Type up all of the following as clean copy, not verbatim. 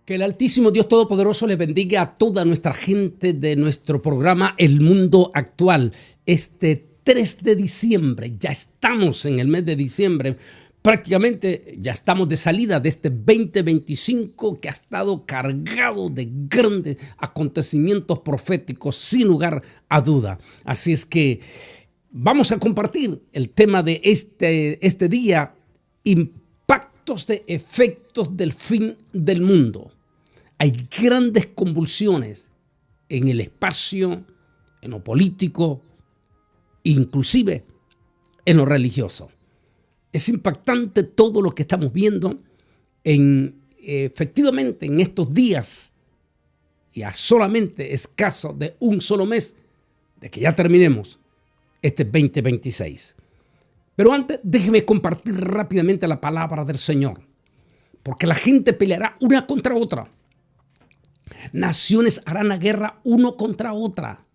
Que el Altísimo Dios Todopoderoso le bendiga a toda nuestra gente de nuestro programa El Mundo Actual. Este 3 de diciembre, ya estamos en el mes de diciembre, prácticamente ya estamos de salida de este 2025 que ha estado cargado de grandes acontecimientos proféticos sin lugar a duda. Así es que vamos a compartir el tema de este día, impactos de efectos del fin del mundo. Hay grandes convulsiones en el espacio, en lo político, inclusive en lo religioso. Es impactante todo lo que estamos viendo efectivamente en estos días y a solamente escaso de un solo mes de que ya terminemos este 2026. Pero antes, déjeme compartir rápidamente la palabra del Señor, porque la gente peleará una contra otra. Naciones harán la guerra uno contra otra.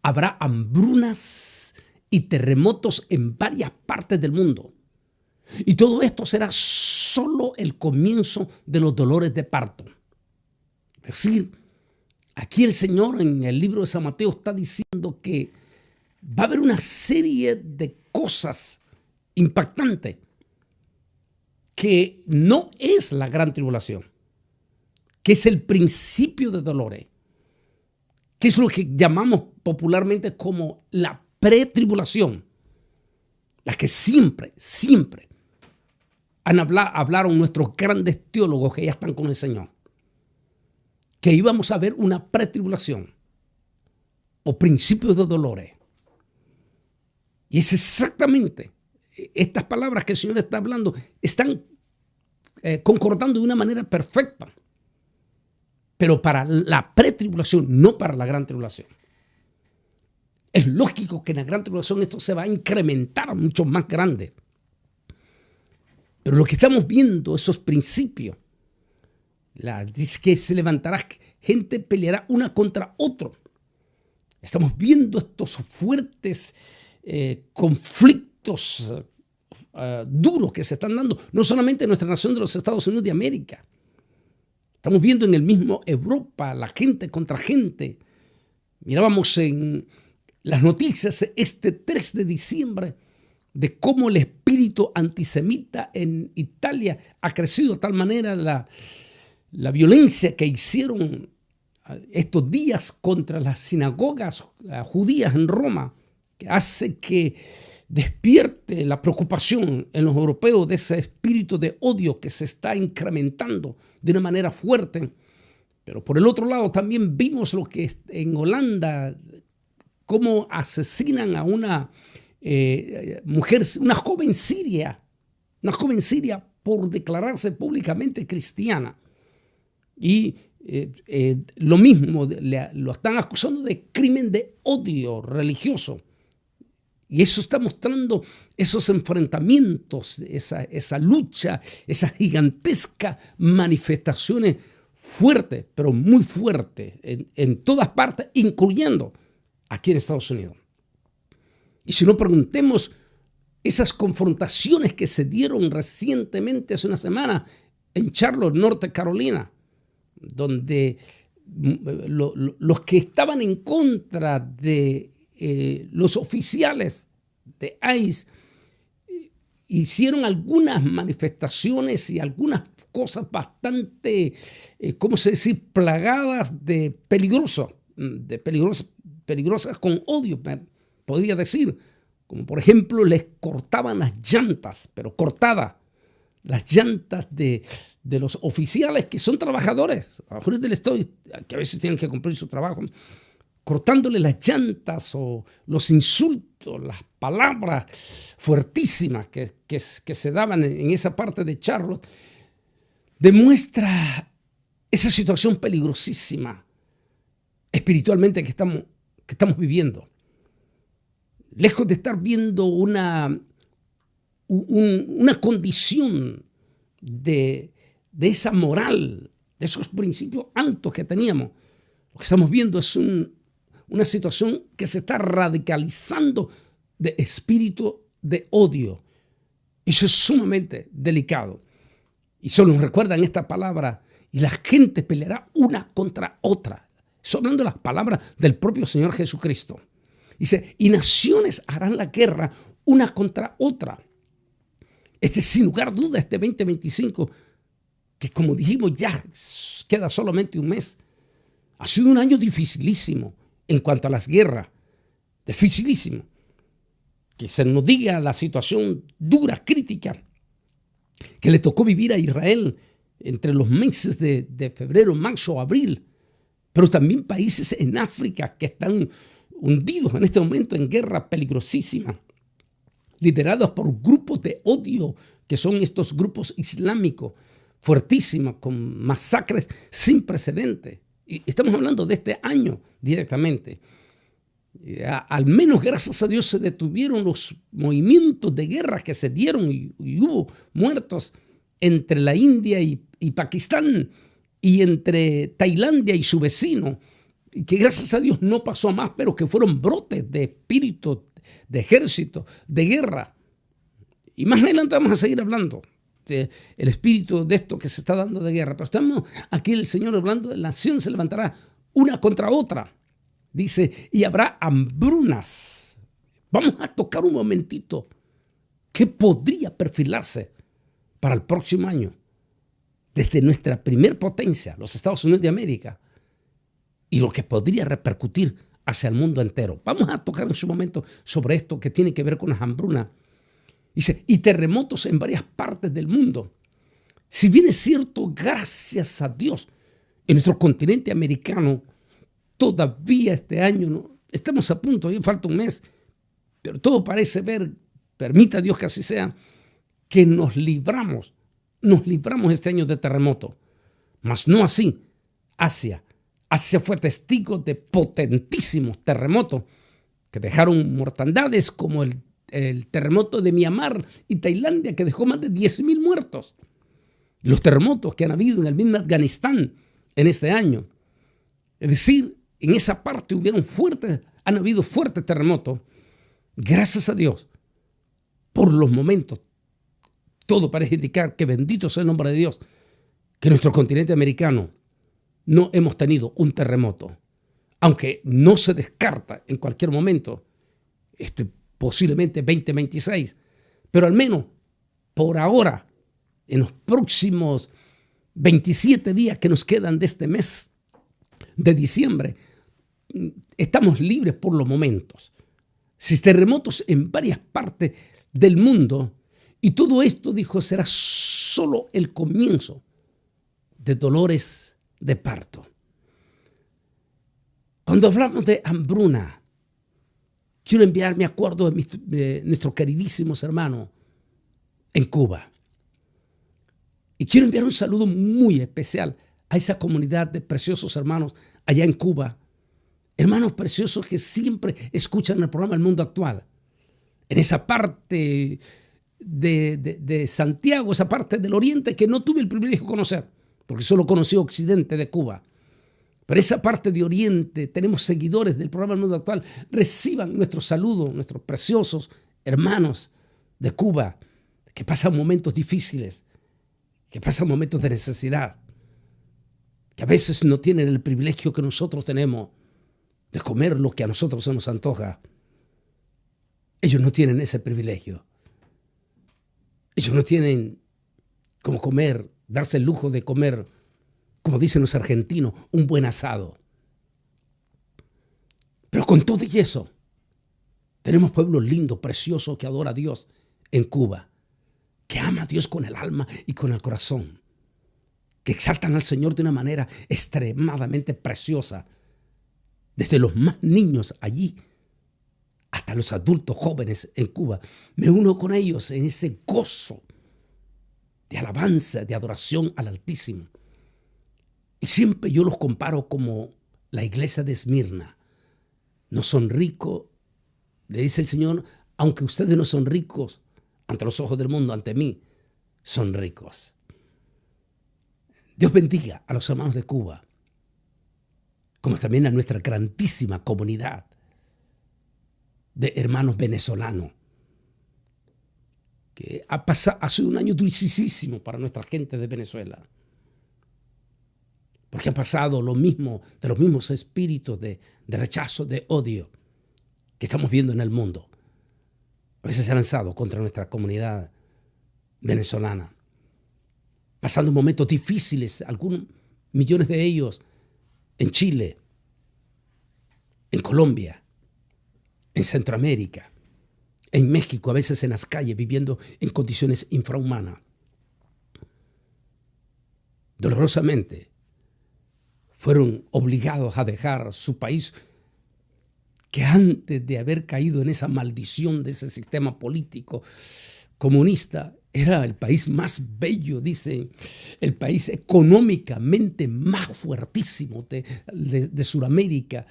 Habrá hambrunas y terremotos en varias partes del mundo. Y todo esto será solo el comienzo de los dolores de parto. Es decir, aquí el Señor en el libro de San Mateo está diciendo que va a haber una serie de cosas impactantes que no es la gran tribulación, que es el principio de dolores, que es lo que llamamos popularmente como la pretribulación, la que siempre hablaron nuestros grandes teólogos que ya están con el Señor, que íbamos a ver una pretribulación o principios de dolores. Y es exactamente estas palabras que el Señor está hablando, están concordando de una manera perfecta, pero para la pretribulación, no para la gran tribulación. Es lógico que en la gran tribulación esto se va a incrementar mucho más grande. Pero lo que estamos viendo, esos principios, dice que se levantará gente, peleará una contra otro. Estamos viendo estos fuertes conflictos duros que se están dando, no solamente en nuestra nación de los Estados Unidos de América. Estamos viendo en el mismo Europa, la gente contra gente. Mirábamos en las noticias este 3 de diciembre de cómo el espíritu antisemita en Italia ha crecido de tal manera la violencia que hicieron estos días contra las sinagogas judías en Roma, que hace que despierte la preocupación en los europeos de ese espíritu de odio que se está incrementando de una manera fuerte. Pero por el otro lado también vimos lo que en Holanda, cómo asesinan a una mujer, una joven siria por declararse públicamente cristiana. Y lo mismo, lo están acusando de crimen de odio religioso. Y eso está mostrando esos enfrentamientos, esa lucha, esas gigantescas manifestaciones fuertes, pero muy fuertes, en todas partes, incluyendo aquí en Estados Unidos. Y si no, preguntemos esas confrontaciones que se dieron recientemente, hace una semana, en Charlotte, Norte Carolina, donde los que estaban en contra de los oficiales de ICE hicieron algunas manifestaciones y algunas cosas bastante, ¿cómo se dice?, plagadas de peligrosas con odio, podría decir. Como por ejemplo, les cortaban las llantas, pero cortadas, las llantas de los oficiales que son trabajadores, trabajadores del Estado, que a veces tienen que cumplir su trabajo, cortándole las llantas o los insultos, las palabras fuertísimas que se daban en esa parte de Charlotte, demuestra esa situación peligrosísima espiritualmente que estamos viviendo. Lejos de estar viendo una condición de esa moral, de esos principios altos que teníamos, lo que estamos viendo es una situación que se está radicalizando de espíritu de odio. Eso es sumamente delicado. Y solo nos recuerdan esta palabra y la gente peleará una contra otra. Estoy hablando de las palabras del propio Señor Jesucristo. Dice, y naciones harán la guerra una contra otra. Sin lugar a duda, este 2025, que como dijimos ya queda solamente un mes, ha sido un año dificilísimo en cuanto a las guerras. Dificilísimo. Que se nos diga la situación dura, crítica, que le tocó vivir a Israel entre los meses de febrero, marzo, abril, pero también países en África que están hundidos en este momento en guerra peligrosísima, liderados por grupos de odio, que son estos grupos islámicos, fuertísimos, con masacres sin precedentes. Y estamos hablando de este año directamente. Al menos, gracias a Dios, se detuvieron los movimientos de guerra que se dieron y hubo muertos entre la India y Pakistán y entre Tailandia y su vecino, y que gracias a Dios no pasó a más, pero que fueron brotes de espíritu, de ejército, de guerra. Y más adelante vamos a seguir hablando del espíritu de esto que se está dando de guerra. Pero estamos aquí el Señor hablando de la nación se levantará una contra otra. Dice, y habrá hambrunas. Vamos a tocar un momentito qué podría perfilarse para el próximo año desde nuestra primer potencia, los Estados Unidos de América, y lo que podría repercutir hacia el mundo entero. Vamos a tocar en su momento sobre esto que tiene que ver con las hambrunas. Dice, y terremotos en varias partes del mundo. Si bien es cierto, gracias a Dios, en nuestro continente americano, todavía este año, ¿no? Estamos a punto, ya falta un mes, pero todo parece ver, permita Dios que así sea, que nos libramos este año de terremoto. Mas no así Asia. Asia fue testigo de potentísimos terremotos que dejaron mortandades como el terremoto de Myanmar y Tailandia, que dejó más de 10,000 muertos. Y los terremotos que han habido en el mismo Afganistán en este año. Es decir, en esa parte han habido fuertes terremotos. Gracias a Dios, por los momentos, todo parece indicar que bendito sea el nombre de Dios, que en nuestro continente americano no hemos tenido un terremoto. Aunque no se descarta en cualquier momento, posiblemente 2026, pero al menos por ahora, en los próximos 27 días que nos quedan de este mes de diciembre, estamos libres por los momentos. Si terremotos en varias partes del mundo, y todo esto, dijo, será solo el comienzo de dolores de parto. Cuando hablamos de hambruna, quiero enviar mi acuerdo de nuestros queridísimos hermanos en Cuba. Y quiero enviar un saludo muy especial a esa comunidad de preciosos hermanos allá en Cuba. Hermanos preciosos que siempre escuchan el programa El Mundo Actual. En esa parte de Santiago, esa parte del oriente que no tuve el privilegio de conocer, porque solo conocí Occidente de Cuba. Pero esa parte de Oriente, tenemos seguidores del programa El Mundo Actual, reciban nuestro saludo, nuestros preciosos hermanos de Cuba, que pasan momentos difíciles, que pasan momentos de necesidad, que a veces no tienen el privilegio que nosotros tenemos de comer lo que a nosotros se nos antoja. Ellos no tienen ese privilegio. Ellos no tienen como comer, darse el lujo de comer, como dicen los argentinos, un buen asado. Pero con todo y eso, tenemos pueblos lindos, preciosos, que adora a Dios en Cuba, que ama a Dios con el alma y con el corazón, que exaltan al Señor de una manera extremadamente preciosa, desde los más niños allí hasta los adultos jóvenes en Cuba. Me uno con ellos en ese gozo de alabanza, de adoración al Altísimo. Y siempre yo los comparo como la iglesia de Esmirna. No son ricos, le dice el Señor, aunque ustedes no son ricos ante los ojos del mundo, ante mí, son ricos. Dios bendiga a los hermanos de Cuba, como también a nuestra grandísima comunidad de hermanos venezolanos, que ha sido un año dulcísimo para nuestra gente de Venezuela. Porque ha pasado lo mismo de los mismos espíritus de rechazo, de odio que estamos viendo en el mundo. A veces se han lanzado contra nuestra comunidad venezolana, pasando momentos difíciles, algunos millones de ellos en Chile, en Colombia, en Centroamérica, en México, a veces en las calles, viviendo en condiciones infrahumanas. Dolorosamente, fueron obligados a dejar su país, que antes de haber caído en esa maldición de ese sistema político comunista, era el país más bello, dice, el país económicamente más fuertísimo de Sudamérica.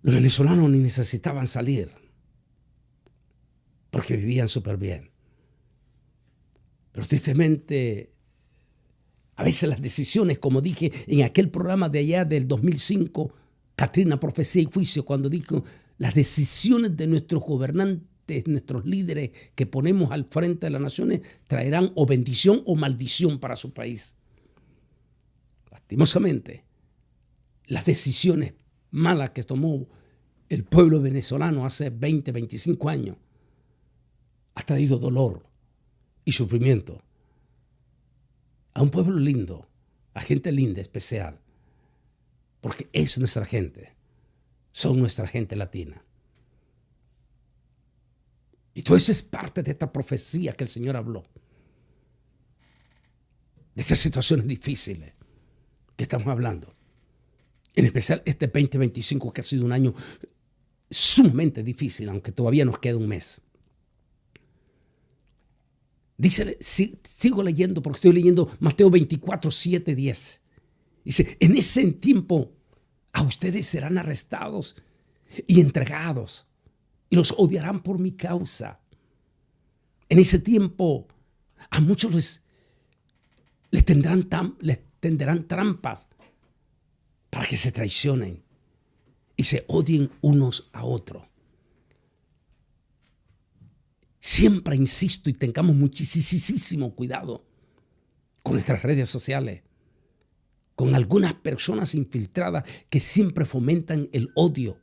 Los venezolanos ni necesitaban salir porque vivían súper bien. Pero tristemente, a veces las decisiones, como dije en aquel programa de allá del 2005, Katrina, Profecía y Juicio, cuando dijo, las decisiones de nuestros gobernantes, nuestros líderes que ponemos al frente de las naciones, traerán o bendición o maldición para su país. Lastimosamente, las decisiones malas que tomó el pueblo venezolano hace 20, 25 años ha traído dolor y sufrimiento a un pueblo lindo, a gente linda, especial, porque es nuestra gente, son nuestra gente latina. Y todo eso es parte de esta profecía que el Señor habló, de estas situaciones difíciles que estamos hablando. En especial este 2025, que ha sido un año sumamente difícil, aunque todavía nos queda un mes. Dice, sigo leyendo porque estoy leyendo Mateo 24, 7, 10. Dice, en ese tiempo a ustedes serán arrestados y entregados y los odiarán por mi causa. En ese tiempo a muchos les tenderán trampas para que se traicionen y se odien unos a otros. Siempre insisto y tengamos muchísimo cuidado con nuestras redes sociales, con algunas personas infiltradas que siempre fomentan el odio,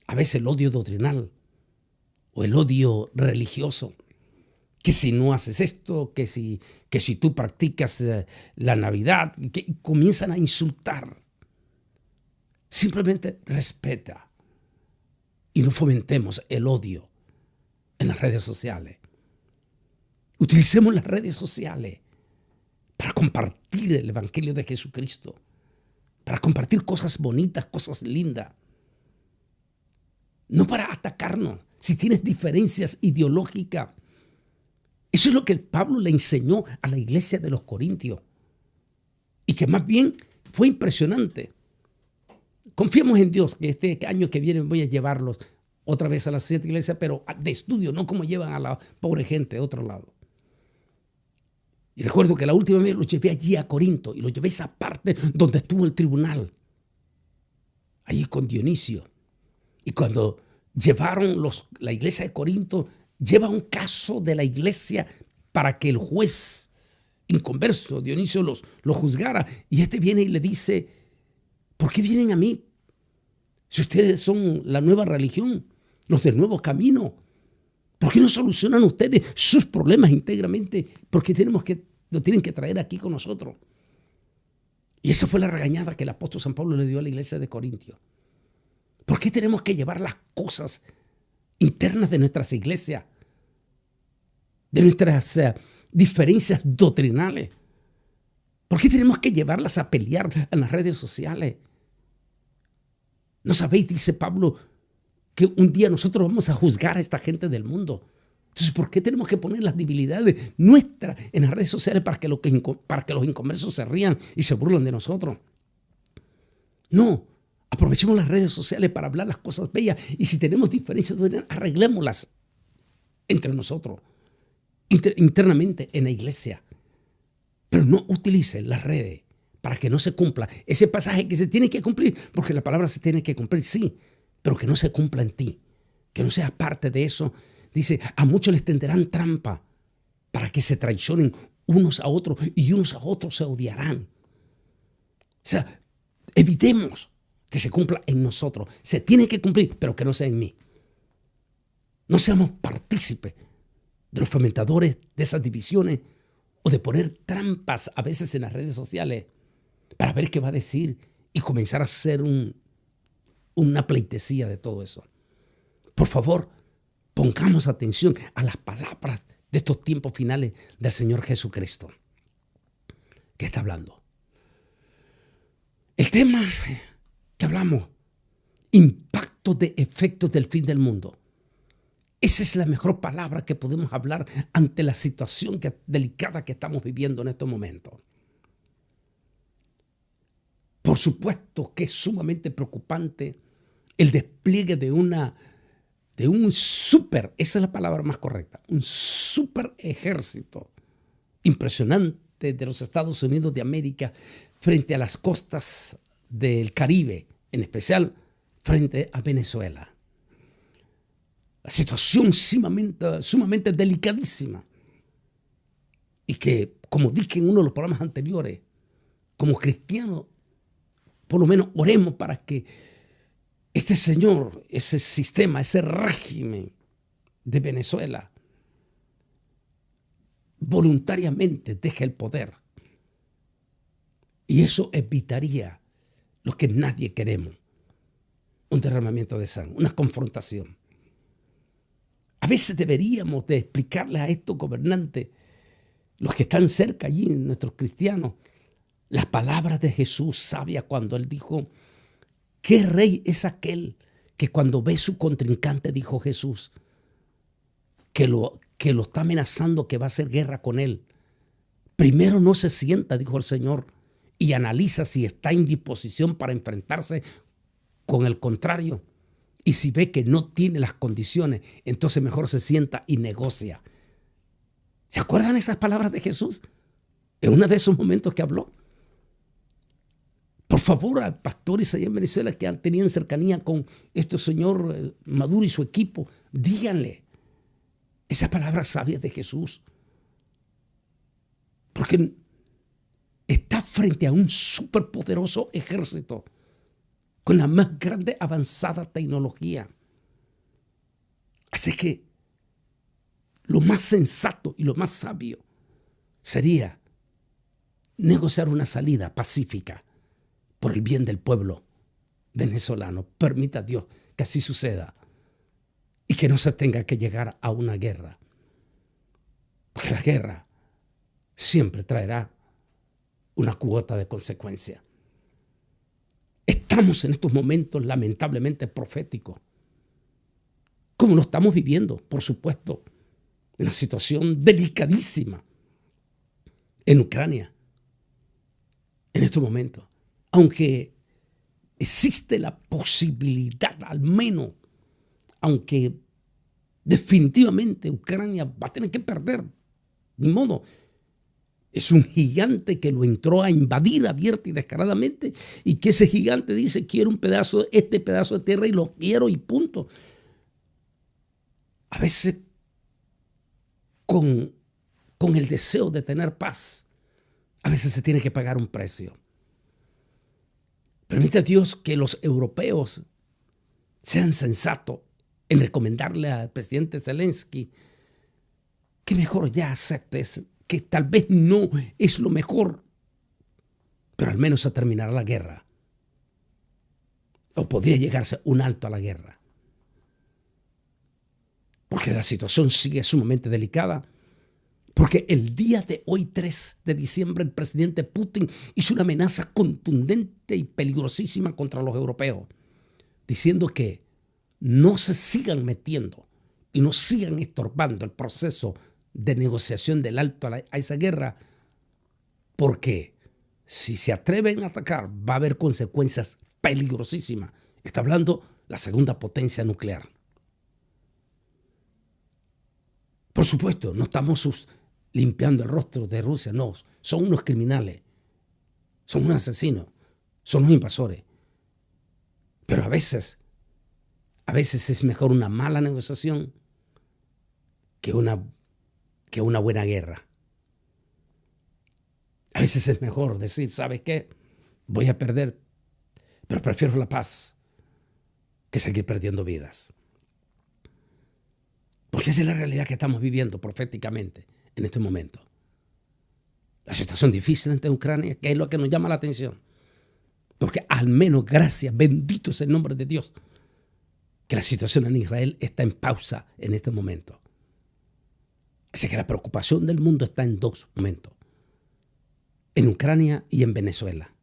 a veces el odio doctrinal o el odio religioso, que si no haces esto, que si tú practicas la Navidad, que comienzan a insultar. Simplemente respeta y no fomentemos el odio en las redes sociales. Utilicemos las redes sociales para compartir el Evangelio de Jesucristo, para compartir cosas bonitas, cosas lindas. No para atacarnos. Si tienes diferencias ideológicas, eso es lo que Pablo le enseñó a la iglesia de los Corintios. Y que más bien fue impresionante. Confiemos en Dios que este año que viene voy a llevarlos otra vez a las 7 iglesias, pero de estudio, no como llevan a la pobre gente de otro lado. Y recuerdo que la última vez los llevé allí a Corinto y los llevé a esa parte donde estuvo el tribunal, allí con Dionisio. Y cuando llevaron la iglesia de Corinto, lleva un caso de la iglesia para que el juez inconverso, Dionisio, los juzgara. Y este viene y le dice, ¿por qué vienen a mí? Si ustedes son la nueva religión, los del nuevo camino, ¿por qué no solucionan ustedes sus problemas íntegramente? ¿Por qué lo tienen que traer aquí con nosotros? Y esa fue la regañada que el apóstol San Pablo le dio a la iglesia de Corintios. ¿Por qué tenemos que llevar las cosas internas de nuestras iglesias, de nuestras diferencias doctrinales? ¿Por qué tenemos que llevarlas a pelear en las redes sociales? ¿No sabéis, dice Pablo, que un día nosotros vamos a juzgar a esta gente del mundo? Entonces, ¿por qué tenemos que poner las debilidades nuestras en las redes sociales para que los inconversos se rían y se burlen de nosotros? No, aprovechemos las redes sociales para hablar las cosas bellas y si tenemos diferencias, arreglémoslas entre nosotros, internamente en la iglesia. Pero no utilicen las redes para que no se cumpla ese pasaje que se tiene que cumplir, porque la palabra se tiene que cumplir, sí, pero que no se cumpla en ti, que no seas parte de eso. Dice, a muchos les tenderán trampa para que se traicionen unos a otros y unos a otros se odiarán. sea, evitemos que se cumpla en nosotros. Se tiene que cumplir, pero que no sea en mí. No seamos partícipes de los fomentadores de esas divisiones o de poner trampas a veces en las redes sociales para ver qué va a decir y comenzar a hacer una pleitesía de todo eso. Por favor, pongamos atención a las palabras de estos tiempos finales del Señor Jesucristo. ¿Qué está hablando? El tema que hablamos, impacto de efectos del fin del mundo. Esa es la mejor palabra que podemos hablar ante la situación delicada que estamos viviendo en estos momentos. Por supuesto que es sumamente preocupante el despliegue de un super, esa es la palabra más correcta, un super ejército impresionante de los Estados Unidos de América frente a las costas del Caribe, en especial frente a Venezuela. La situación sumamente delicadísima. Y que, como dije en uno de los programas anteriores, como cristianos, por lo menos oremos para que este señor, ese sistema, ese régimen de Venezuela, voluntariamente deje el poder. Y eso evitaría lo que nadie queremos, un derramamiento de sangre, una confrontación. A veces deberíamos de explicarles a estos gobernantes, los que están cerca allí, nuestros cristianos, las palabras de Jesús sabia cuando él dijo, ¿qué rey es aquel que cuando ve su contrincante, dijo Jesús, que lo está amenazando que va a hacer guerra con él? Primero no se sienta, dijo el Señor, y analiza si está en disposición para enfrentarse con el contrario. Y si ve que no tiene las condiciones, entonces mejor se sienta y negocia. ¿Se acuerdan esas palabras de Jesús? En uno de esos momentos que habló. Por favor, al pastores allá en Venezuela que tenían cercanía con este señor Maduro y su equipo, díganle esas palabras sabias de Jesús. Porque está frente a un superpoderoso ejército con la más grande avanzada tecnología. Así que lo más sensato y lo más sabio sería negociar una salida pacífica por el bien del pueblo venezolano. Permita Dios que así suceda y que no se tenga que llegar a una guerra. Porque la guerra siempre traerá una cuota de consecuencia. Estamos en estos momentos lamentablemente proféticos. Como lo estamos viviendo, por supuesto, en una situación delicadísima en Ucrania, en estos momentos. Aunque existe la posibilidad, al menos, aunque definitivamente Ucrania va a tener que perder, ni modo. Es un gigante que lo entró a invadir abierta y descaradamente y que ese gigante dice, quiero este pedazo de tierra y lo quiero y punto. A veces con el deseo de tener paz, a veces se tiene que pagar un precio. Permite a Dios que los europeos sean sensatos en recomendarle al presidente Zelensky que mejor ya aceptes que tal vez no es lo mejor, pero al menos se terminará la guerra. O podría llegarse un alto a la guerra. Porque la situación sigue sumamente delicada. Porque el día de hoy, 3 de diciembre, el presidente Putin hizo una amenaza contundente y peligrosísima contra los europeos, diciendo que no se sigan metiendo y no sigan estorbando el proceso de negociación del alto a esa guerra, porque si se atreven a atacar va a haber consecuencias peligrosísimas. Está hablando la segunda potencia nuclear. Por supuesto, no estamos limpiando el rostro de Rusia, no, son unos criminales, son unos asesinos, son unos invasores. Pero a veces es mejor una mala negociación que una buena guerra. A veces es mejor decir, ¿sabes qué? voy a perder, pero prefiero la paz que seguir perdiendo vidas. Porque esa es la realidad que estamos viviendo proféticamente en este momento. La situación difícil entre Ucrania, que es lo que nos llama la atención. Porque al menos, gracias, bendito es el nombre de Dios, que la situación en Israel está en pausa en este momento. Así que la preocupación del mundo está en dos momentos. En Ucrania y en Venezuela.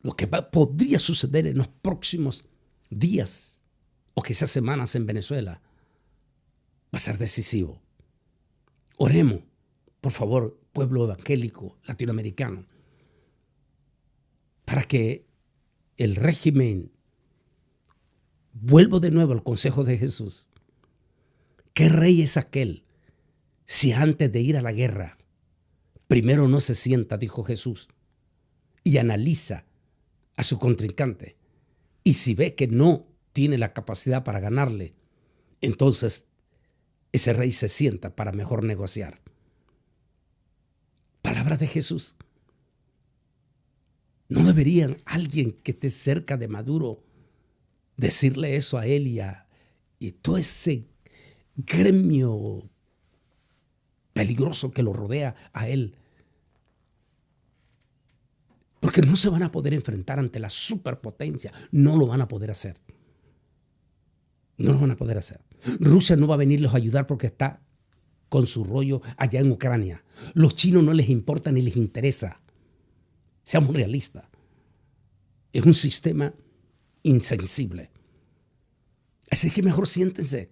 Lo que podría suceder en los próximos días o quizás semanas en Venezuela va a ser decisivo. Oremos, por favor, pueblo evangélico latinoamericano, para que el régimen, vuelvo de nuevo al consejo de Jesús, ¿qué rey es aquel si antes de ir a la guerra primero no se sienta, dijo Jesús, y analiza a su contrincante? Y si ve que no tiene la capacidad para ganarle, entonces ese rey se sienta para mejor negociar. Palabra de Jesús. ¿No deberían alguien que esté cerca de Maduro decirle eso a él y todo ese gremio peligroso que lo rodea a él? Porque no se van a poder enfrentar ante la superpotencia. No lo van a poder hacer. No lo van a poder hacer. Rusia no va a venirlos a ayudar porque está con su rollo allá en Ucrania. Los chinos no les importa ni les interesa. Seamos realistas. Es un sistema insensible. Así que mejor siéntense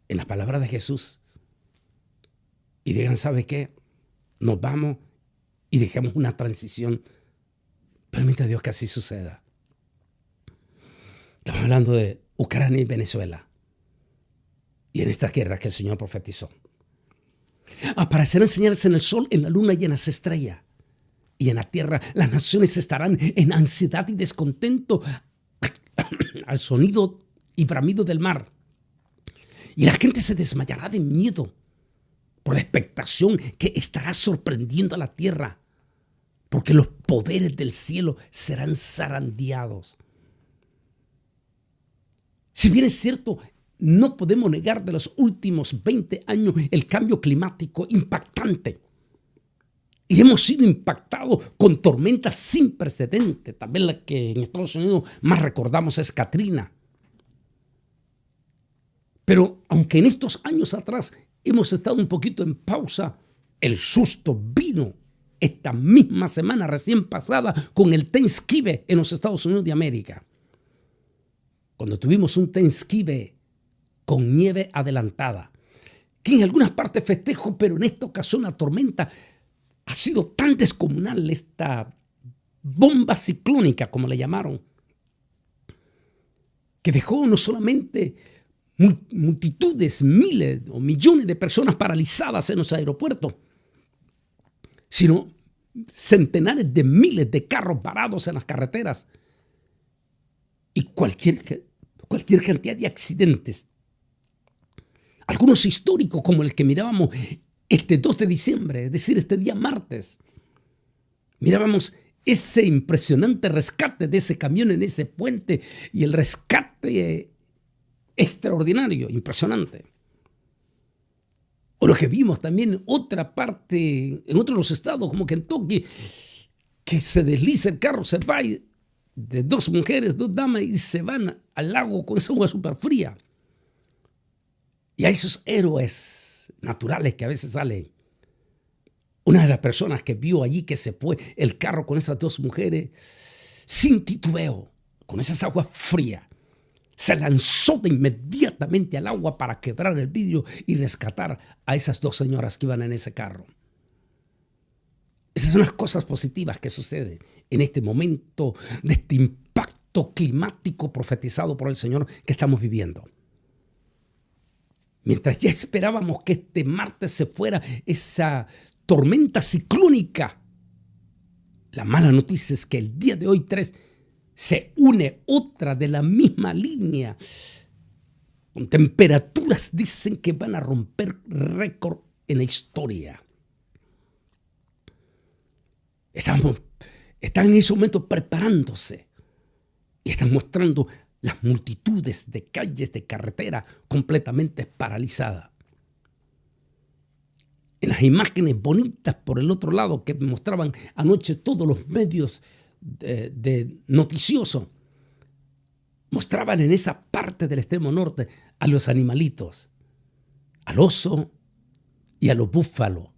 en las palabras de Jesús y digan, ¿sabe qué? Nos vamos y dejemos una transición. Permita a Dios que así suceda. Estamos hablando de Ucrania y Venezuela. Y en esta guerra que el Señor profetizó. Aparecerán señales en el sol, en la luna y en las estrellas. Y en la tierra las naciones estarán en ansiedad y descontento al sonido y bramido del mar. Y la gente se desmayará de miedo por la expectación que estará sorprendiendo a la tierra, porque los poderes del cielo serán zarandeados. Si bien es cierto, no podemos negar de los últimos 20 años el cambio climático impactante. Y hemos sido impactados con tormentas sin precedentes. También la que en Estados Unidos más recordamos es Katrina. Pero aunque en estos años atrás hemos estado un poquito en pausa, el susto vino esta misma semana recién pasada con el Thanksgiving en los Estados Unidos de América. Cuando tuvimos un Thanksgiving con nieve adelantada, que en algunas partes festejo, pero en esta ocasión la tormenta ha sido tan descomunal, esta bomba ciclónica, como le llamaron, que dejó no solamente multitudes, miles o millones de personas paralizadas en los aeropuertos, sino centenares de miles de carros parados en las carreteras y cualquier cantidad de accidentes. Algunos históricos, como el que mirábamos este 2 de diciembre, es decir, este día martes. Mirábamos ese impresionante rescate de ese camión en ese puente y el rescate extraordinario, impresionante. O lo que vimos también en otra parte, en otros de los estados, como Kentucky, que se desliza el carro, se va de dos mujeres, dos damas, y se van al lago con esa agua súper fría. Y a esos héroes naturales que a veces salen. Una de las personas que vio allí que se fue el carro con esas dos mujeres, sin titubeo, con esas aguas frías, se lanzó de inmediatamente al agua para quebrar el vidrio y rescatar a esas dos señoras que iban en ese carro. Esas son las cosas positivas que suceden en este momento de este impacto climático profetizado por el Señor que estamos viviendo. Mientras ya esperábamos que este martes se fuera esa tormenta ciclónica, la mala noticia es que el día de hoy 3 se une otra de la misma línea, con temperaturas dicen que van a romper récord en la historia. Están en ese momento preparándose y están mostrando las multitudes de calles, de carretera completamente paralizadas. En las imágenes bonitas por el otro lado que mostraban anoche todos los medios de noticioso, mostraban en esa parte del extremo norte a los animalitos, al oso y a los búfalos,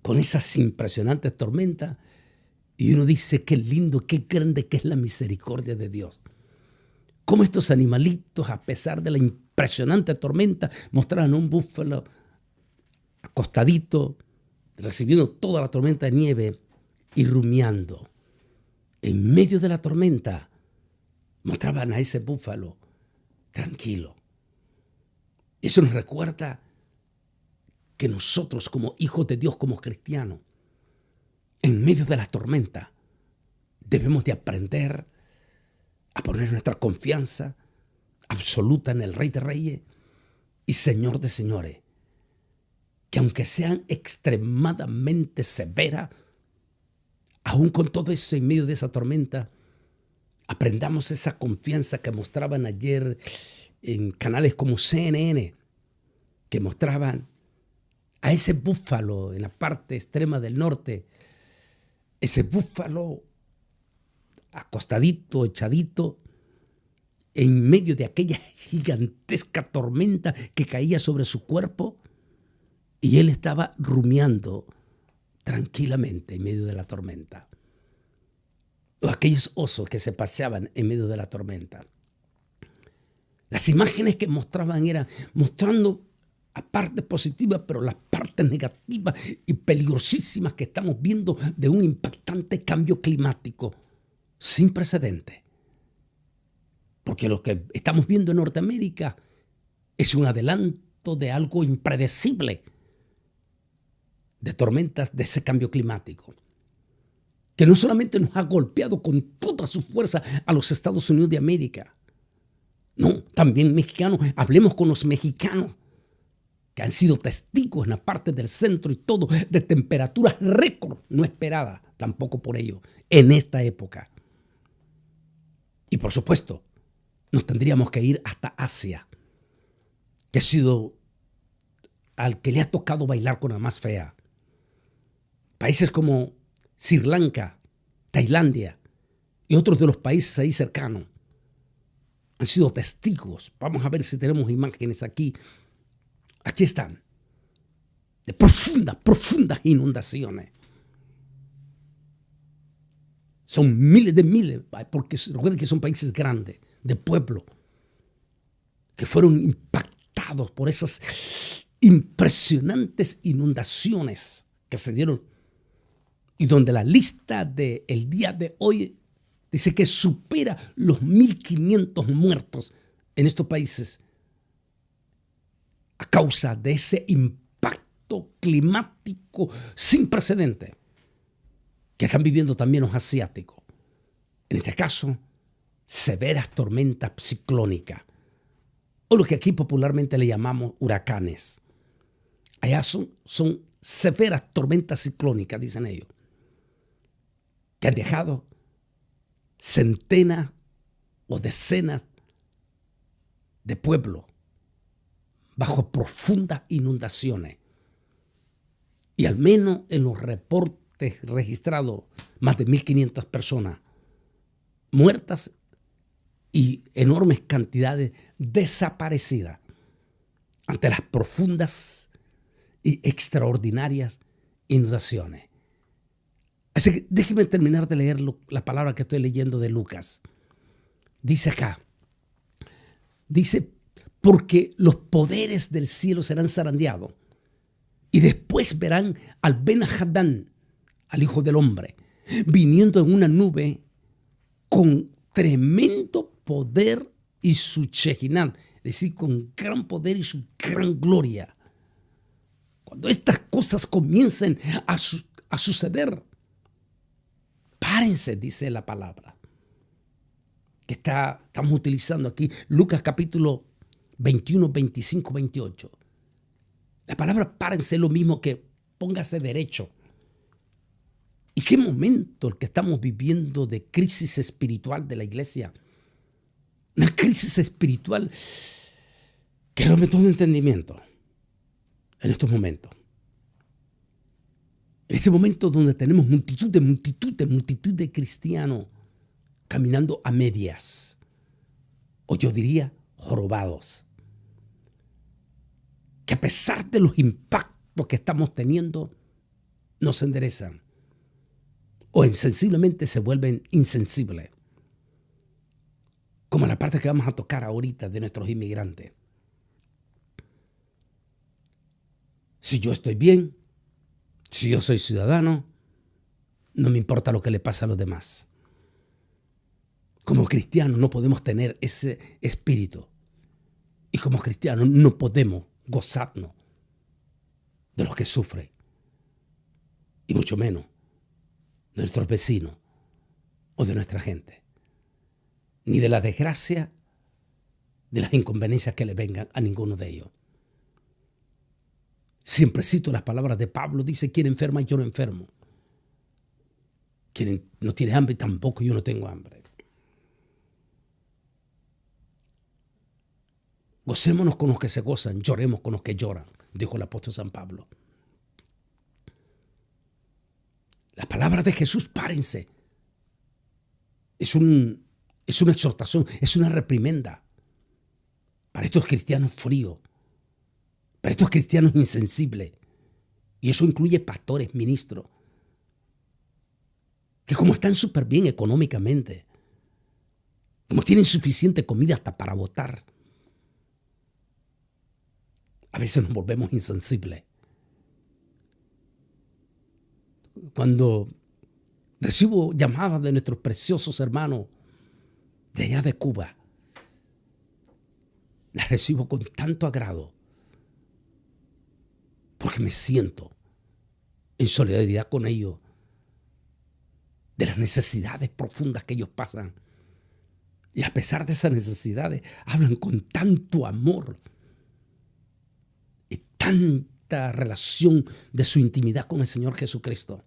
con esas impresionantes tormentas. Y uno dice, qué lindo, qué grande que es la misericordia de Dios. Cómo estos animalitos, a pesar de la impresionante tormenta, mostraban un búfalo acostadito, recibiendo toda la tormenta de nieve y rumiando. En medio de la tormenta, mostraban a ese búfalo tranquilo. Eso nos recuerda que nosotros, como hijos de Dios, como cristianos, en medio de la tormenta, debemos de aprender a poner nuestra confianza absoluta en el Rey de Reyes y Señor de Señores, que aunque sean extremadamente severas, aún con todo eso en medio de esa tormenta, aprendamos esa confianza que mostraban ayer en canales como CNN, que mostraban a ese búfalo en la parte extrema del norte, ese búfalo acostadito, echadito, en medio de aquella gigantesca tormenta que caía sobre su cuerpo, y él estaba rumiando tranquilamente en medio de la tormenta. O aquellos osos que se paseaban en medio de la tormenta. Las imágenes que mostraban eran mostrando a partes positivas, pero las partes negativas y peligrosísimas que estamos viendo de un impactante cambio climático sin precedente. Porque lo que estamos viendo en Norteamérica es un adelanto de algo impredecible, de tormentas de ese cambio climático, que no solamente nos ha golpeado con toda su fuerza a los Estados Unidos de América, no, también mexicanos. Hablemos con los mexicanos que han sido testigos en la parte del centro y todo de temperaturas récord, no esperadas tampoco por ello en esta época. Y por supuesto, nos tendríamos que ir hasta Asia, que ha sido al que le ha tocado bailar con la más fea. Países como Sri Lanka, Tailandia y otros de los países ahí cercanos han sido testigos. Vamos a ver si tenemos imágenes aquí. Aquí están, de profundas inundaciones. Son miles, porque recuerden que son países grandes, de pueblo, que fueron impactados por esas impresionantes inundaciones que se dieron, y donde la lista del día de hoy dice que supera los 1.500 muertos en estos países a causa de ese impacto climático sin precedente que están viviendo también los asiáticos. En este caso, severas tormentas ciclónicas, o lo que aquí popularmente le llamamos huracanes. Allá son severas tormentas ciclónicas, dicen ellos, que han dejado centenas o decenas de pueblos bajo profundas inundaciones. Y al menos en los reportes registrados, más de 1.500 personas muertas y enormes cantidades desaparecidas ante las profundas y extraordinarias inundaciones. Así que déjeme terminar de leer la palabra que estoy leyendo de Lucas. Dice acá, dice, porque los poderes del cielo serán zarandeados y después verán al Ben-Hadad, al Hijo del Hombre, viniendo en una nube con tremendo poder y su Shekinah, es decir, con gran poder y su gran gloria. Cuando estas cosas comiencen a suceder, párense, dice la palabra que estamos utilizando aquí, Lucas capítulo 21, 25, 28. La palabra párense es lo mismo que póngase derecho. ¿Y qué momento el que estamos viviendo de crisis espiritual de la iglesia? Una crisis espiritual que rompe todo entendimiento en estos momentos. En este momento donde tenemos multitud de cristianos caminando a medias, o yo diría jorobados, que a pesar de los impactos que estamos teniendo, no se enderezan o insensiblemente se vuelven insensibles, como la parte que vamos a tocar ahorita de nuestros inmigrantes. Si yo estoy bien, si yo soy ciudadano, no me importa lo que le pasa a los demás. Como cristianos no podemos tener ese espíritu. Y como cristianos no podemos gozarnos de los que sufren. Y mucho menos de nuestros vecinos o de nuestra gente. Ni de la desgracia, de las inconveniencias que le vengan a ninguno de ellos. Siempre cito las palabras de Pablo, dice, ¿quién enferma y yo no enfermo? ¿Quién no tiene hambre tampoco yo no tengo hambre? Gocémonos con los que se gozan, lloremos con los que lloran, dijo el apóstol San Pablo. Las palabras de Jesús, párense. Es una exhortación, es una reprimenda para estos cristianos fríos, para estos cristianos insensibles. Y eso incluye pastores, ministros, que como están súper bien económicamente, como tienen suficiente comida hasta para votar, a veces nos volvemos insensibles. Cuando recibo llamadas de nuestros preciosos hermanos de allá de Cuba, las recibo con tanto agrado, porque me siento en solidaridad con ellos de las necesidades profundas que ellos pasan. Y a pesar de esas necesidades, hablan con tanto amor y tanta relación de su intimidad con el Señor Jesucristo.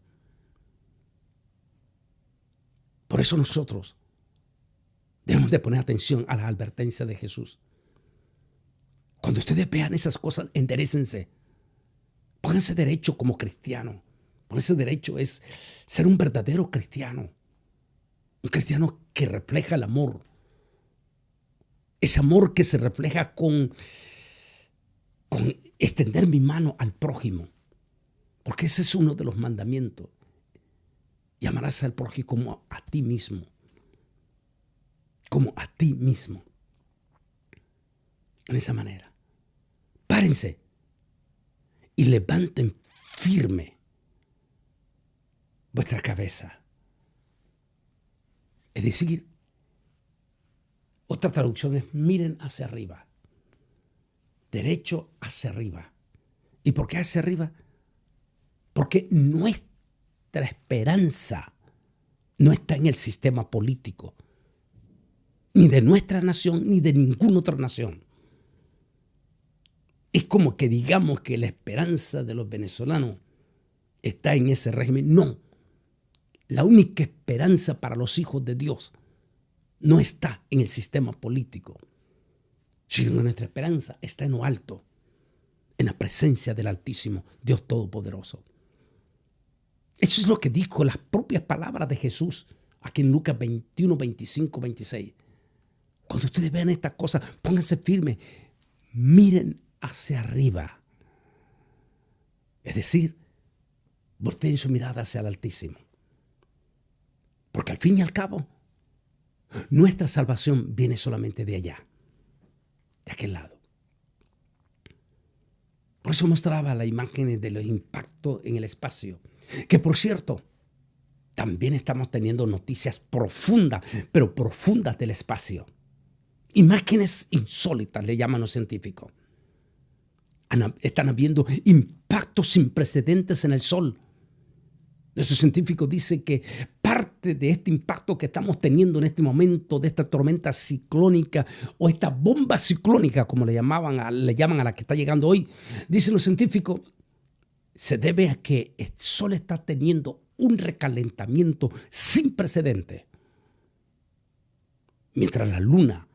Por eso nosotros debemos de poner atención a las advertencias de Jesús. Cuando ustedes vean esas cosas, enderécense. Pónganse derecho como cristiano. Ponerse derecho es ser un verdadero cristiano. Un cristiano que refleja el amor. Ese amor que se refleja con extender mi mano al prójimo. Porque ese es uno de los mandamientos. Y amarás al prójimo como a ti mismo. Como a ti mismo. En esa manera. Párense y levanten firme vuestra cabeza. Es decir, otra traducción es miren hacia arriba. Derecho hacia arriba. ¿Y por qué hacia arriba? Porque nuestra esperanza no está en el sistema político, ni de nuestra nación, ni de ninguna otra nación. Es como que digamos que la esperanza de los venezolanos está en ese régimen. No, la única esperanza para los hijos de Dios no está en el sistema político, sino que nuestra esperanza está en lo alto, en la presencia del Altísimo, Dios Todopoderoso. Eso es lo que dijo las propias palabras de Jesús aquí en Lucas 21, 25, 26. Cuando ustedes vean estas cosas, pónganse firmes, miren hacia arriba. Es decir, volteen su mirada hacia el Altísimo. Porque al fin y al cabo, nuestra salvación viene solamente de allá, de aquel lado. Por eso mostraba las imágenes de los impactos en el espacio. Que por cierto, también estamos teniendo noticias profundas, pero profundas del espacio. Imágenes insólitas, le llaman los científicos. Están habiendo impactos sin precedentes en el Sol. Nuestro científico dice que parte de este impacto que estamos teniendo en este momento, de esta tormenta ciclónica o esta bomba ciclónica, como le llaman a la que está llegando hoy, dicen los científicos, se debe a que el Sol está teniendo un recalentamiento sin precedente. Mientras la luna,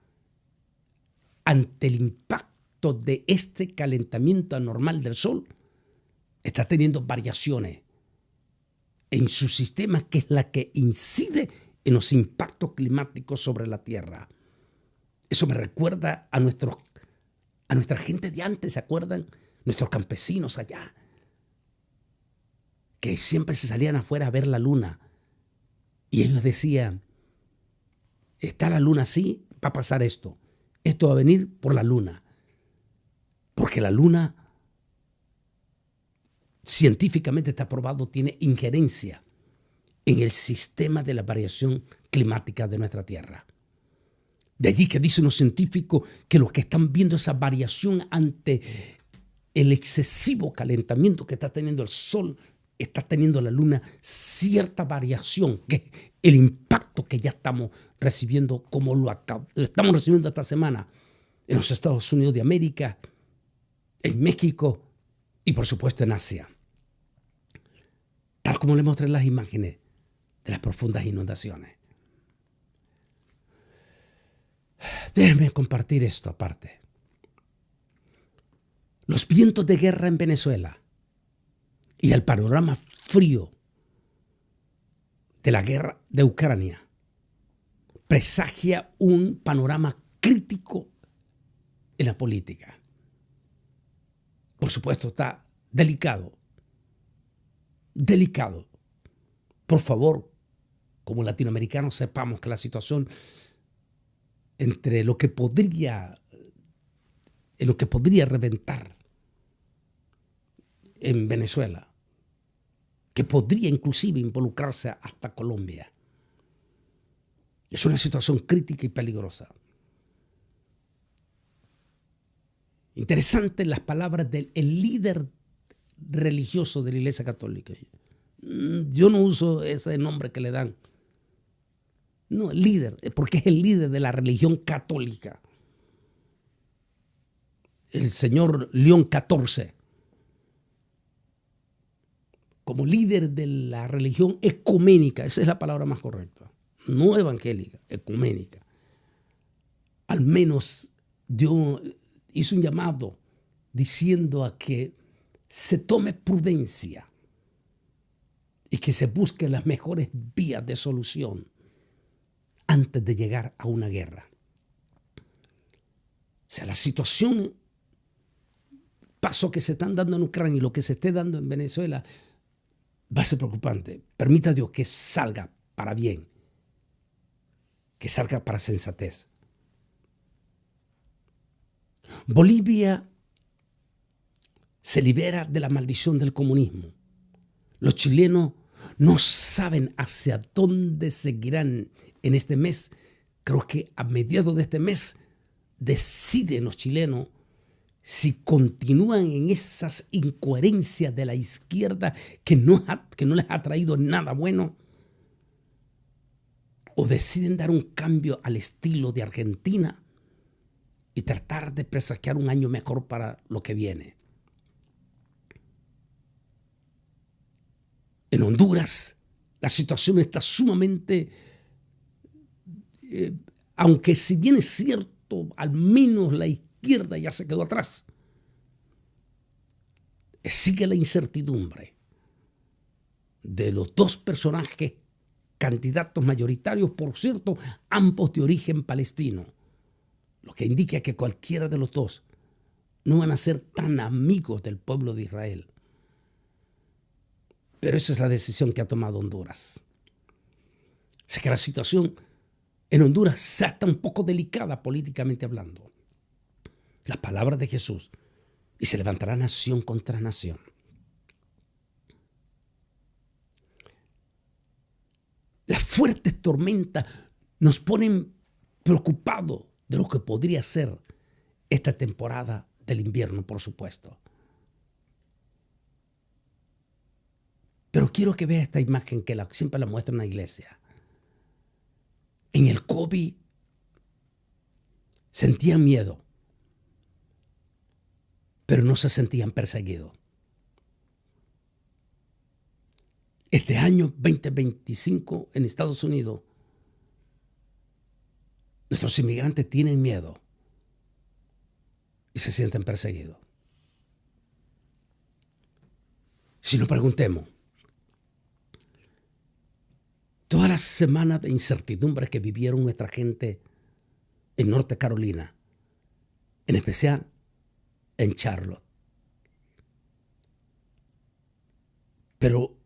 ante el impacto de este calentamiento anormal del sol, está teniendo variaciones en su sistema, que es la que incide en los impactos climáticos sobre la Tierra. Eso me recuerda a nuestra gente de antes, ¿se acuerdan? Nuestros campesinos allá, que siempre se salían afuera a ver la luna. Y ellos decían, está la luna así, va a pasar esto. Esto va a venir por la luna. Porque la luna, científicamente está probado, tiene injerencia en el sistema de la variación climática de nuestra Tierra. De allí que dicen los científicos que los que están viendo esa variación ante el excesivo calentamiento que está teniendo el Sol, está teniendo la Luna cierta variación, que es el impacto que ya estamos recibiendo, como lo estamos recibiendo esta semana en los Estados Unidos de América, en México y por supuesto en Asia. Tal como le mostré las imágenes de las profundas inundaciones. Déjeme compartir esto aparte. Los vientos de guerra en Venezuela y el panorama frío de la guerra de Ucrania presagia un panorama crítico en la política. Por supuesto, está delicado. Delicado. Por favor, como latinoamericanos, sepamos que la situación entre lo que podría reventar en Venezuela, que podría inclusive involucrarse hasta Colombia, es una situación crítica y peligrosa. Interesantes las palabras del líder religioso de la Iglesia Católica. Yo no uso ese nombre que le dan. No, el líder, porque es el líder de la religión católica. El señor León XIV, como líder de la religión ecuménica, esa es la palabra más correcta, no evangélica, ecuménica. Al menos hizo un llamado diciendo a que se tome prudencia y que se busquen las mejores vías de solución antes de llegar a una guerra. O sea, la situación, paso que se están dando en Ucrania y lo que se esté dando en Venezuela va a ser preocupante. Permita a Dios que salga para bien, que salga para sensatez. Bolivia se libera de la maldición del comunismo. Los chilenos no saben hacia dónde seguirán en este mes. Creo que a mediados de este mes deciden los chilenos si continúan en esas incoherencias de la izquierda que no les ha traído nada bueno, o deciden dar un cambio al estilo de Argentina y tratar de presagiar un año mejor para lo que viene. En Honduras la situación está sumamente, aunque si bien es cierto, al menos la izquierda ya se quedó atrás, sigue la incertidumbre de los dos personajes candidatos mayoritarios, por cierto, ambos de origen palestino, lo que indica que cualquiera de los dos no van a ser tan amigos del pueblo de Israel. Pero esa es la decisión que ha tomado Honduras. Así que la situación en Honduras está un poco delicada políticamente hablando. Las palabras de Jesús: y se levantará nación contra nación. Las fuertes tormentas nos ponen preocupados de lo que podría ser esta temporada del invierno, por supuesto. Pero quiero que vea esta imagen que siempre la muestra en la iglesia. En el COVID sentían miedo, pero no se sentían perseguidos. este año 2025 en Estados Unidos, nuestros inmigrantes tienen miedo y se sienten perseguidos. Si nos preguntemos, todas las semanas de incertidumbre que vivieron nuestra gente en Norte Carolina, en especial en Charlotte. Pero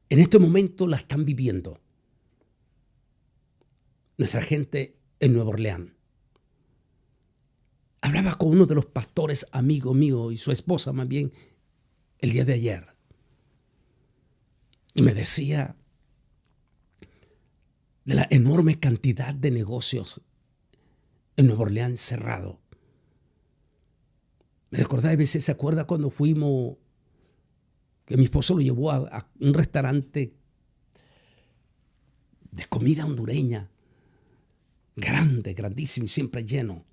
en este momento la están viviendo nuestra gente en Nueva Orleans. Hablaba con uno de los pastores, amigo mío, y su esposa más bien, el día de ayer. Y me decía de la enorme cantidad de negocios en Nueva Orleans cerrado. Me recordaba a veces, ¿se acuerda cuando fuimos, que mi esposo lo llevó a un restaurante de comida hondureña, grande, grandísimo y siempre lleno?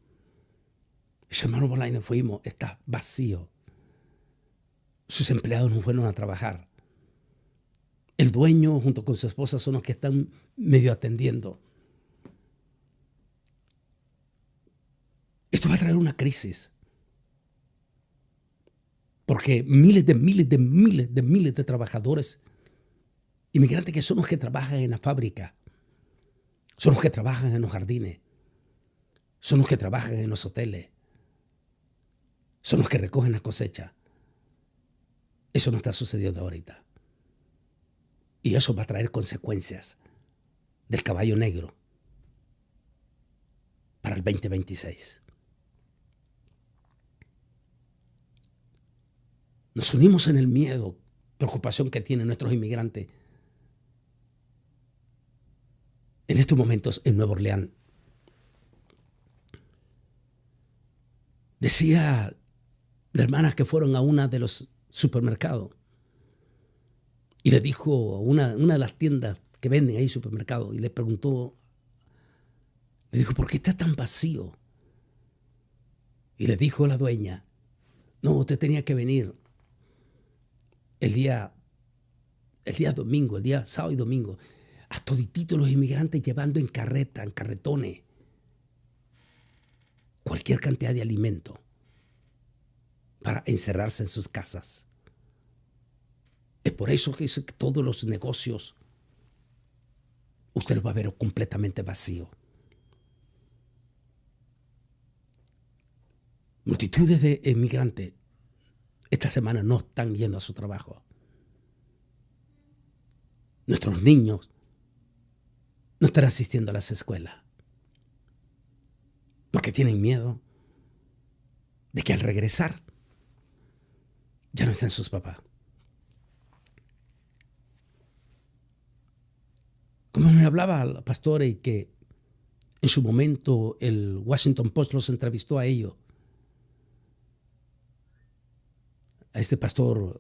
Y su hermano Bolaine, fuimos, está vacío. Sus empleados no fueron a trabajar. El dueño junto con su esposa son los que están medio atendiendo. Esto va a traer una crisis. Porque miles de trabajadores inmigrantes que son los que trabajan en la fábrica, son los que trabajan en los jardines, son los que trabajan en los hoteles, son los que recogen la cosecha. Eso no está sucediendo ahorita. Y eso va a traer consecuencias del caballo negro para el 2026. Nos unimos en el miedo, preocupación que tienen nuestros inmigrantes en estos momentos en Nueva Orleans. Decía la hermana que fueron a una de los supermercados y le dijo a una de las tiendas que venden ahí supermercados y le preguntó, le dijo, ¿por qué está tan vacío? Y le dijo la dueña, no, usted tenía que venir el día domingo, el día sábado y domingo, a todititos los inmigrantes llevando en carreta, en carretones, cualquier cantidad de alimento para encerrarse en sus casas. Es por eso que todos los negocios usted los va a ver completamente vacío. Multitudes de inmigrantes esta semana no están yendo a su trabajo. Nuestros niños no están asistiendo a las escuelas porque tienen miedo de que al regresar ya no estén sus papás. Como me hablaba el pastor y que en su momento el Washington Post los entrevistó a ellos, a este pastor,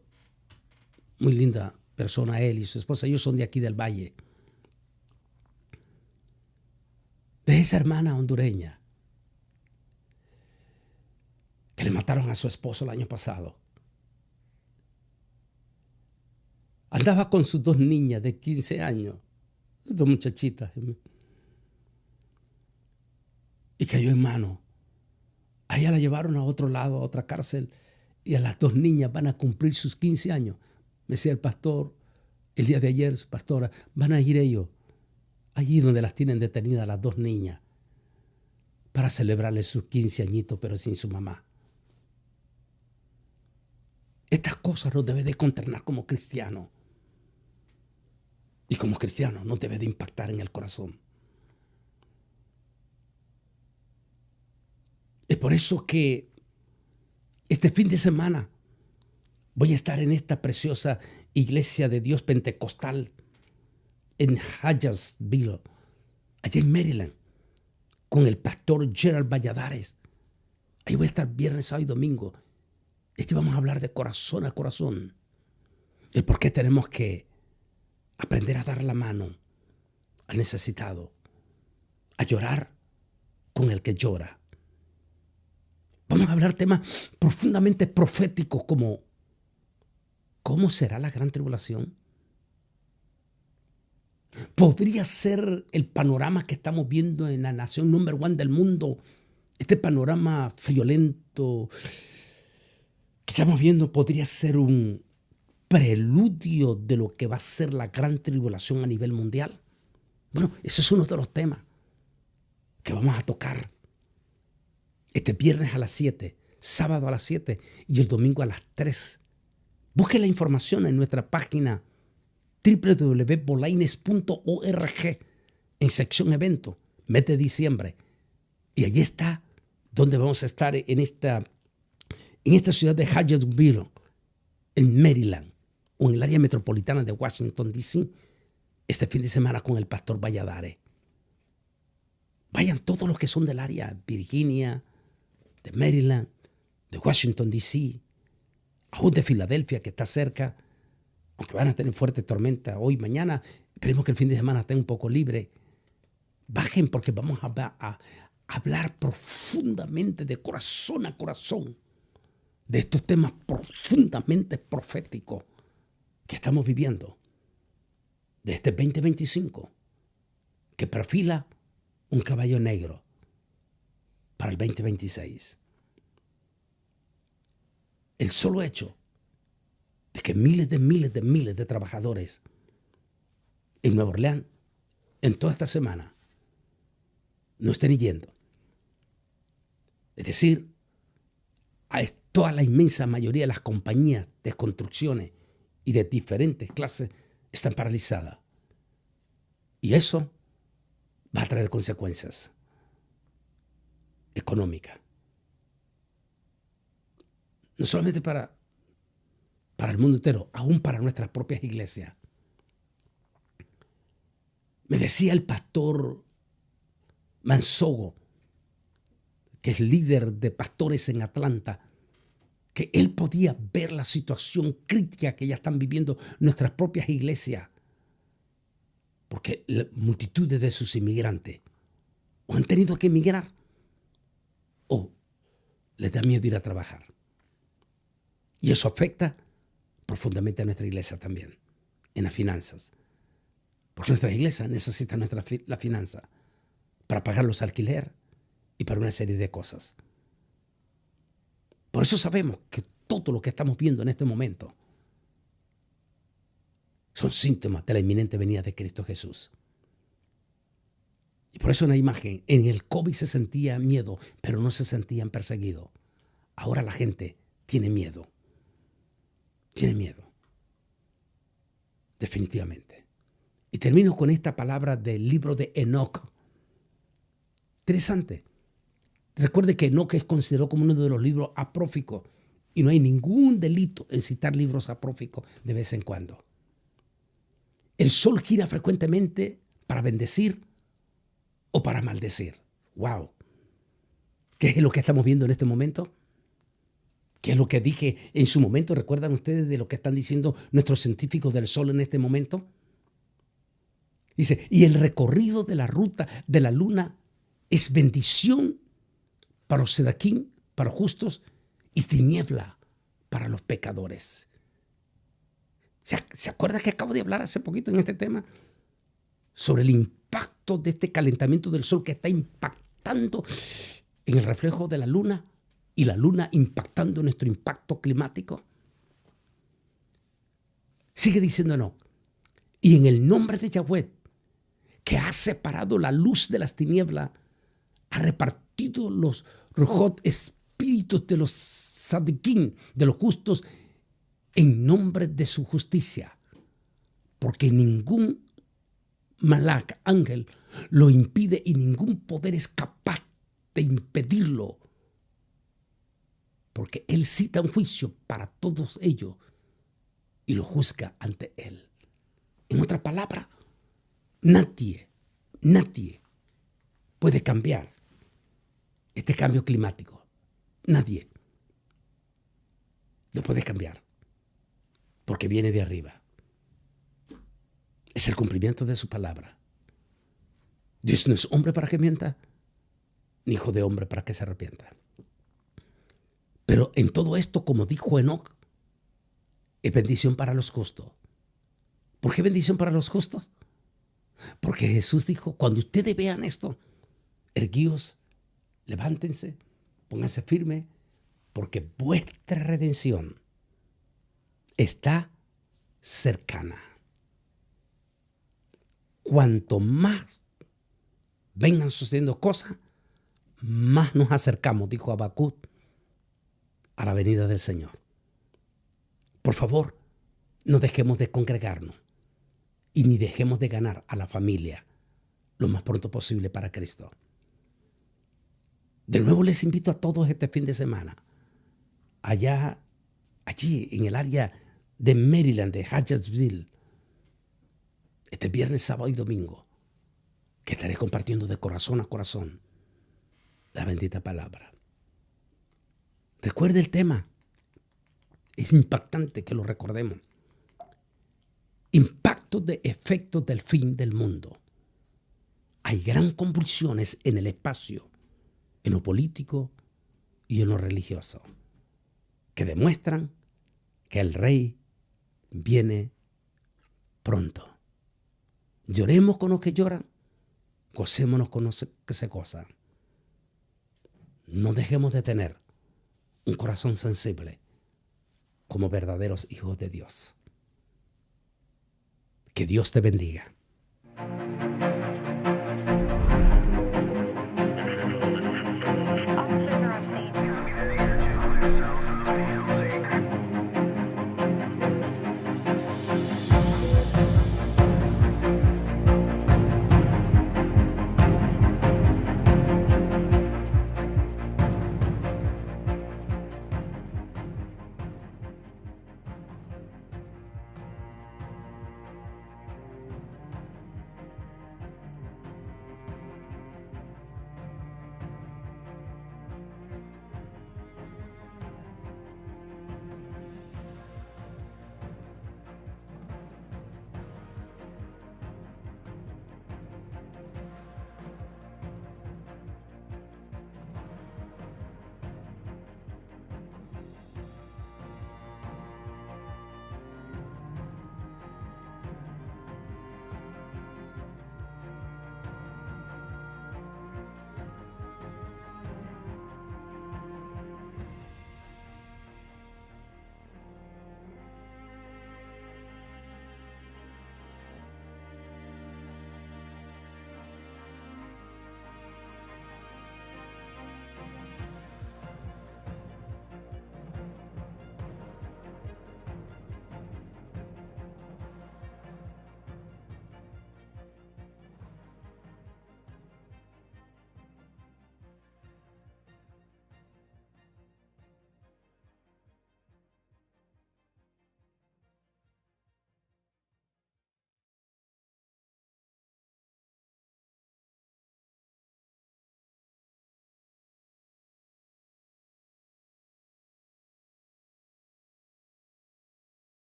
muy linda persona, él y su esposa, ellos son de aquí del Valle, de esa hermana hondureña que le mataron a su esposo el año pasado. Andaba con sus dos niñas de 15 años, dos muchachitas, y cayó en mano. A ella la llevaron a otro lado, a otra cárcel, y a las dos niñas van a cumplir sus 15 años. Me decía el pastor, el día de ayer, pastora, van a ir ellos allí donde las tienen detenidas las dos niñas para celebrarles sus 15 añitos, pero sin su mamá. Estas cosas nos deben de consternar como cristianos. Y como cristianos nos debe de impactar en el corazón. Es por eso que este fin de semana voy a estar en esta preciosa iglesia de Dios pentecostal en Hyattsville, allá en Maryland, con el pastor Gerald Valladares. Ahí voy a estar viernes, sábado y domingo. Y vamos a hablar de corazón a corazón. El por qué tenemos que aprender a dar la mano al necesitado, a llorar con el que llora. Vamos a hablar temas profundamente proféticos como ¿cómo será la gran tribulación? Podría ser el panorama que estamos viendo en la nación number one del mundo. Este panorama friolento que estamos viendo podría ser un preludio de lo que va a ser la gran tribulación a nivel mundial. Bueno, ese es uno de los temas que vamos a tocar este viernes a las 7, sábado a las 7 y el domingo a las 3. Busque la información en nuestra página www.bolaines.org en sección evento, mes de diciembre. Y allí está donde vamos a estar en esta ciudad de Hyattsville, en Maryland, o en el área metropolitana de Washington, D.C., este fin de semana con el pastor Valladares. Vayan todos los que son del área, Virginia, de Maryland, de Washington, D.C., aún de Filadelfia, que está cerca, aunque van a tener fuerte tormenta hoy, mañana. Esperemos que el fin de semana esté un poco libre. Bajen porque vamos a hablar profundamente, de corazón a corazón, de estos temas profundamente proféticos que estamos viviendo de este 2025, que perfila un caballo negro para el 2026. El solo hecho de que miles de trabajadores en Nueva Orleans en toda esta semana no estén yendo. Es decir, a toda la inmensa mayoría de las compañías de construcciones y de diferentes clases están paralizadas. Y eso va a traer consecuencias económicas. No solamente para el mundo entero, aún para nuestras propias iglesias. Me decía el pastor Mansogo, que es líder de pastores en Atlanta, que él podía ver la situación crítica que ya están viviendo nuestras propias iglesias, porque multitudes de sus inmigrantes o han tenido que emigrar o les da miedo ir a trabajar. Y eso afecta profundamente a nuestra iglesia también, en las finanzas. Porque nuestra iglesia necesita la finanza para pagar los alquileres y para una serie de cosas. Por eso sabemos que todo lo que estamos viendo en este momento son síntomas de la inminente venida de Cristo Jesús. Y por eso una imagen, en el COVID se sentía miedo, pero no se sentían perseguidos. Ahora la gente tiene miedo. Tiene miedo. Definitivamente. Y termino con esta palabra del libro de Enoc. Interesante. Recuerde que Enoc es considerado como uno de los libros apócrifos y no hay ningún delito en citar libros apócrifos de vez en cuando. El sol gira frecuentemente para bendecir o para maldecir. ¡Wow! ¿Qué es lo que estamos viendo en este momento? ¿Qué es lo que dije en su momento? ¿Recuerdan ustedes de lo que están diciendo nuestros científicos del sol en este momento? Dice, y el recorrido de la ruta de la luna es bendición para los sedaquín, para los justos, y tiniebla para los pecadores. ¿Se acuerda que acabo de hablar hace poquito en este tema? Sobre el impacto de este calentamiento del sol que está impactando en el reflejo de la luna y la luna impactando nuestro impacto climático. Sigue diciendo no. Y en el nombre de Yahweh, que ha separado la luz de las tinieblas, ha repartido los rojot, espíritus de los sadiquín, de los justos, en nombre de su justicia, porque ningún malak, ángel, lo impide y ningún poder es capaz de impedirlo, porque él cita un juicio para todos ellos y lo juzga ante él. En otras palabras, nadie puede cambiar este cambio climático. Nadie lo puede cambiar, porque viene de arriba. Es el cumplimiento de su palabra. Dios no es hombre para que mienta, ni hijo de hombre para que se arrepienta. Pero en todo esto, como dijo Enoc, es bendición para los justos. ¿Por qué bendición para los justos? Porque Jesús dijo, cuando ustedes vean esto, erguíos, levántense, pónganse firmes, porque vuestra redención está cercana. Cuanto más vengan sucediendo cosas, más nos acercamos, dijo Habacuc, a la venida del Señor. Por favor, no dejemos de congregarnos y ni dejemos de ganar a la familia lo más pronto posible para Cristo. De nuevo les invito a todos este fin de semana, allí en el área de Maryland, de Hatchettsville, este viernes, sábado y domingo, que estaré compartiendo de corazón a corazón la bendita palabra. Recuerde el tema. Es impactante que lo recordemos. Impacto de efectos del fin del mundo. Hay gran convulsiones en el espacio, en lo político y en lo religioso, que demuestran que el Rey viene pronto. Lloremos con los que lloran, gocémonos con los que se gozan. No dejemos de tener un corazón sensible como verdaderos hijos de Dios. Que Dios te bendiga.